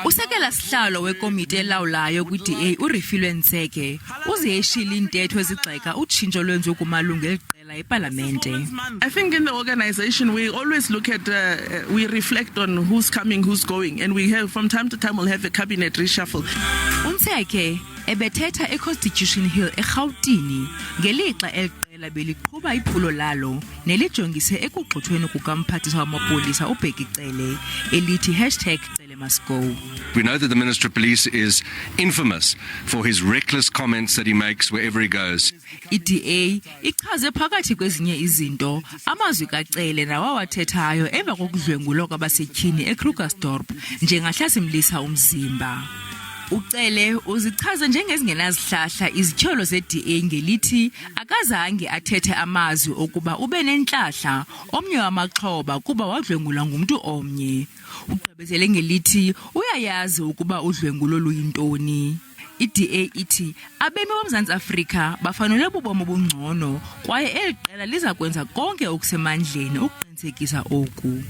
Usekela sihlalo wekomiti elawulayo kwi-DA uRefiloe Nt'sekhe uziyeshile intetho ezigxeka utshintsho lwenziwe kumalungu weliqela epalamente. I think in the organization we always look at, we reflect on who's coming, who's going, and we have from time to time we'll have a cabinet reshuffle. Nt'sekhe ebethetha eConstitution Hill eRhawutini ngelixa eliqela beliqhuba iphulo lalo nelijongise ekugxothweni kukamphathiswa wamapolisa uBhekicele elithi #CeleMustGo. We know that the Minister of Police is infamous for his reckless comments that he makes wherever he goes. iDA ichaze phakathi kwezinye izinto amazwi kaCele nawawathethayo emva kokudlwengulwa kwabasetyhini eKrugersdorp njengahlasimlisa umzimba. Ucele uzichaza njengezingenazihlahla izityholo zeDA ngelithi akazange athethe amazwi okuba ube nentlahla omnye wamaxhoba kuba wadlwengulwa ngumntu omnye. Ugqibezele ngelithi uyayazi ukuba udlwengulo luyintoni. iDA ithi abemi boMzantsi Afrika bafanele ubomi obungcono kwaye eliqela liza kwenza konke okusemandleni ukuqinisekisa oku.